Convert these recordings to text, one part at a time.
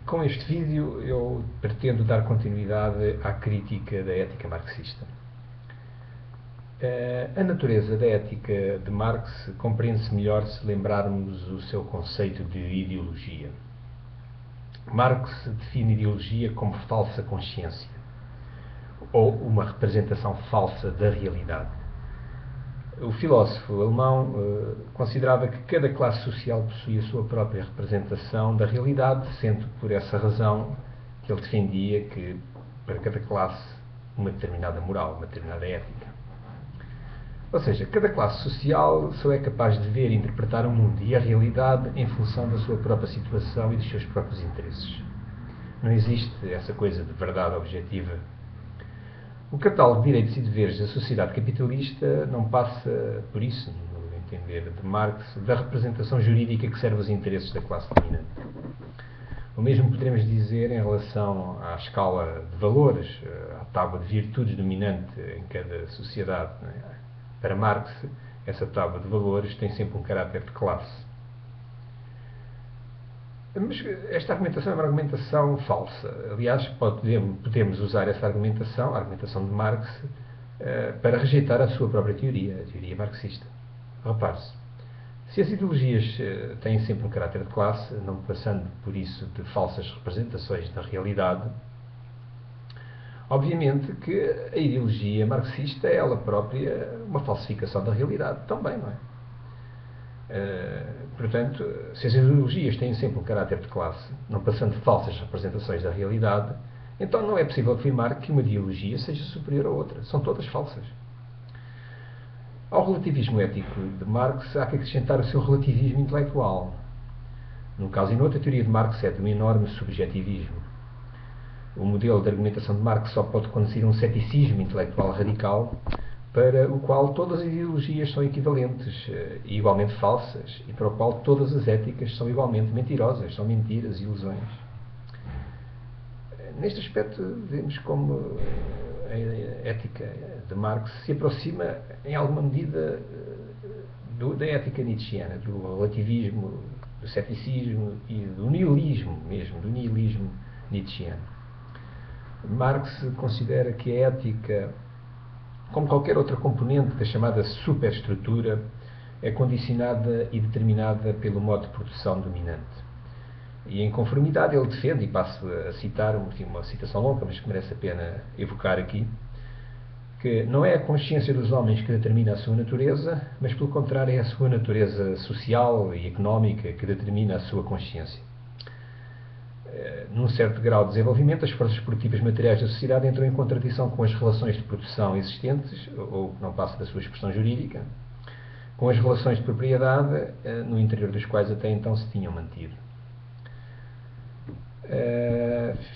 Com este vídeo eu pretendo dar continuidade à crítica da ética marxista. A natureza da ética de Marx compreende-se melhor se lembrarmos o seu conceito de ideologia. Marx define ideologia como falsa consciência, ou uma representação falsa da realidade. O filósofo alemão considerava que cada classe social possuía a sua própria representação da realidade, sendo por essa razão que ele defendia que para cada classe uma determinada moral, uma determinada ética. Ou seja, cada classe social só é capaz de ver e interpretar o mundo e a realidade em função da sua própria situação e dos seus próprios interesses. Não existe essa coisa de verdade objetiva. O catálogo de direitos e deveres da sociedade capitalista não passa, por isso, no entender de Marx, da representação jurídica que serve aos interesses da classe dominante. O mesmo poderemos dizer em relação à escala de valores, à tábua de virtudes dominante em cada sociedade. Para Marx, essa tábua de valores tem sempre um caráter de classe. Mas esta argumentação é uma argumentação falsa. Aliás, podemos usar essa argumentação, a argumentação de Marx, para rejeitar a sua própria teoria, a teoria marxista. Repare-se, se as ideologias têm sempre um caráter de classe, não passando por isso de falsas representações da realidade, obviamente que a ideologia marxista é ela própria uma falsificação da realidade também, não é? Portanto, se as ideologias têm sempre um caráter de classe, não passando de falsas representações da realidade, então não é possível afirmar que uma ideologia seja superior a outra. São todas falsas. Ao relativismo ético de Marx há que acrescentar o seu relativismo intelectual. Num caso e noutro, a teoria de Marx é de um enorme subjetivismo. O modelo de argumentação de Marx só pode conduzir a um ceticismo intelectual radical, para o qual todas as ideologias são equivalentes e igualmente falsas, e para o qual todas as éticas são igualmente mentirosas, são mentiras e ilusões. Neste aspecto, vemos como a ética de Marx se aproxima, em alguma medida, da ética nietzschiana, do relativismo, do ceticismo e do nihilismo mesmo, do nihilismo nietzschiano. Marx considera que a ética, como qualquer outra componente da chamada superestrutura, é condicionada e determinada pelo modo de produção dominante. E em conformidade ele defende, e passo a citar, uma citação longa, mas que merece a pena evocar aqui, que não é a consciência dos homens que determina a sua natureza, mas pelo contrário é a sua natureza social e económica que determina a sua consciência. Num certo grau de desenvolvimento, as forças produtivas materiais da sociedade entram em contradição com as relações de produção existentes, ou não passa da sua expressão jurídica, com as relações de propriedade, no interior dos quais até então se tinham mantido.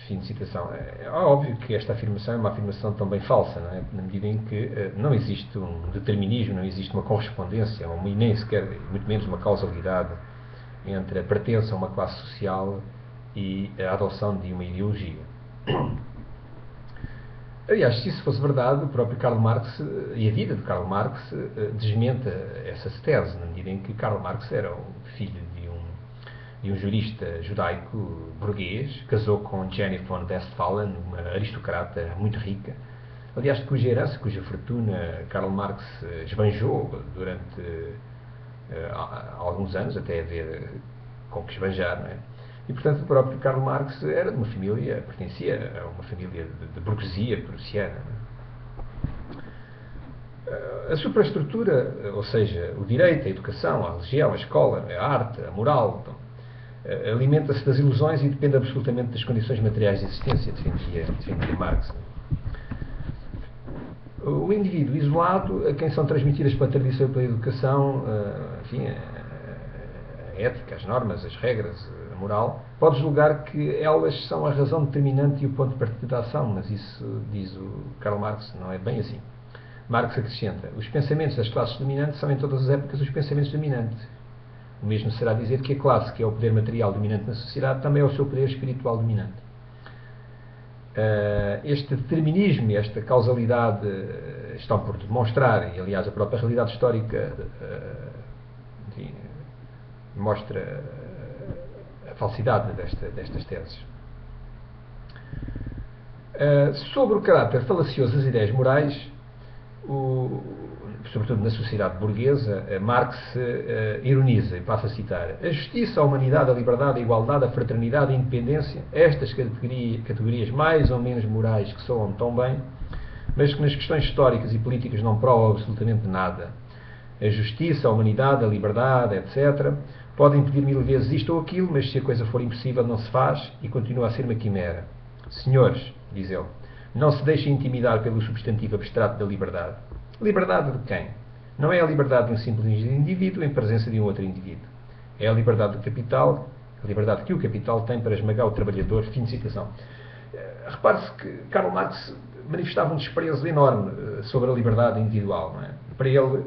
Fim de citação. É óbvio que esta afirmação é uma afirmação também falsa, não é? Na medida em que não existe um determinismo, não existe uma correspondência, e nem sequer, muito menos uma causalidade entre a pertença a uma classe social e a adoção de uma ideologia. Aliás, se isso fosse verdade, o próprio Karl Marx e a vida de Karl Marx desmenta essa tese, na medida em que Karl Marx era um filho de um jurista judaico burguês, casou com Jenny von Westphalen, uma aristocrata muito rica, aliás, cuja herança, cuja fortuna Karl Marx esbanjou durante alguns anos, até haver com que esbanjar, não é? E, portanto, o próprio Karl Marx era de uma família, pertencia a uma família de burguesia prussiana. A superestrutura, ou seja, o direito, a educação, a religião, a escola, a arte, a moral, então, alimenta-se das ilusões e depende absolutamente das condições materiais de existência, defendia Marx. O indivíduo isolado, a quem são transmitidas pela tradição e pela educação, enfim, a ética, as normas, as regras, a moral, pode julgar que elas são a razão determinante e o ponto de partida da ação, mas isso, diz o Karl Marx, não é bem assim. Marx acrescenta: os pensamentos das classes dominantes são em todas as épocas os pensamentos dominantes. O mesmo será dizer que a classe que é o poder material dominante na sociedade também é o seu poder espiritual dominante. Este determinismo e esta causalidade estão por demonstrar, e aliás a própria realidade histórica enfim, mostra a falsidade destas teses. Sobre o caráter falacioso das ideias morais, sobretudo na sociedade burguesa, Marx ironiza, e passo a citar: a justiça, a humanidade, a liberdade, a igualdade, a fraternidade, a independência, estas categorias mais ou menos morais que soam tão bem, mas que nas questões históricas e políticas não provam absolutamente nada. A justiça, a humanidade, a liberdade, etc., podem pedir 1000 vezes isto ou aquilo, mas se a coisa for impossível não se faz e continua a ser uma quimera. Senhores, diz ele, não se deixem intimidar pelo substantivo abstrato da liberdade. Liberdade de quem? Não é a liberdade de um simples indivíduo em presença de um outro indivíduo. É a liberdade do capital, a liberdade que o capital tem para esmagar o trabalhador. Fim de citação. Repare-se que Karl Marx manifestava um desprezo enorme sobre a liberdade individual. Não é? Para ele,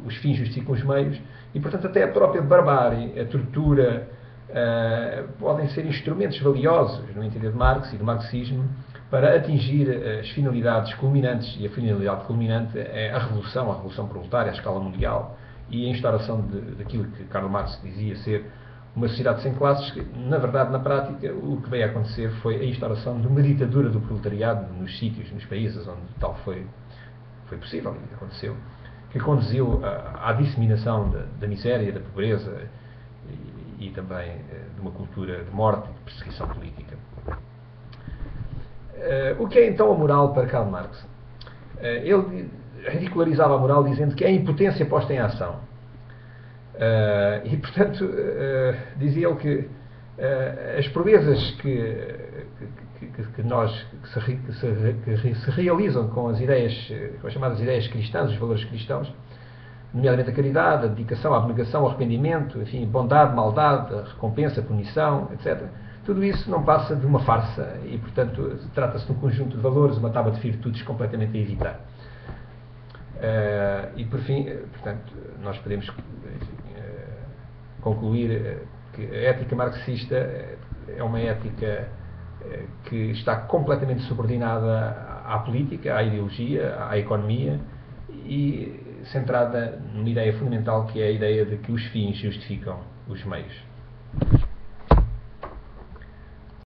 os fins justificam os meios e, portanto, até a própria barbárie, a tortura, podem ser instrumentos valiosos, no entender de Marx e do marxismo, para atingir as finalidades culminantes, e a finalidade culminante é a revolução proletária à escala mundial e a instauração daquilo que Karl Marx dizia ser uma sociedade sem classes, que, na verdade, na prática, o que veio a acontecer foi a instauração de uma ditadura do proletariado nos sítios, nos países onde tal foi possível e aconteceu, que conduziu à disseminação da miséria, da pobreza e também de uma cultura de morte e de perseguição política. O que é então a moral para Karl Marx? Ele ridicularizava a moral dizendo que é a impotência posta em ação. E, portanto, dizia ele que as proezas que se realizam com as ideias, com as chamadas ideias cristãs, os valores cristãos, nomeadamente a caridade, a dedicação, a abnegação, o arrependimento, enfim, bondade, maldade, a recompensa, a punição, etc., tudo isso não passa de uma farsa e, portanto, trata-se de um conjunto de valores, uma tábua de virtudes completamente a evitar. E, por fim, portanto, nós podemos concluir que a ética marxista é uma ética que está completamente subordinada à política, à ideologia, à economia e centrada numa ideia fundamental que é a ideia de que os fins justificam os meios.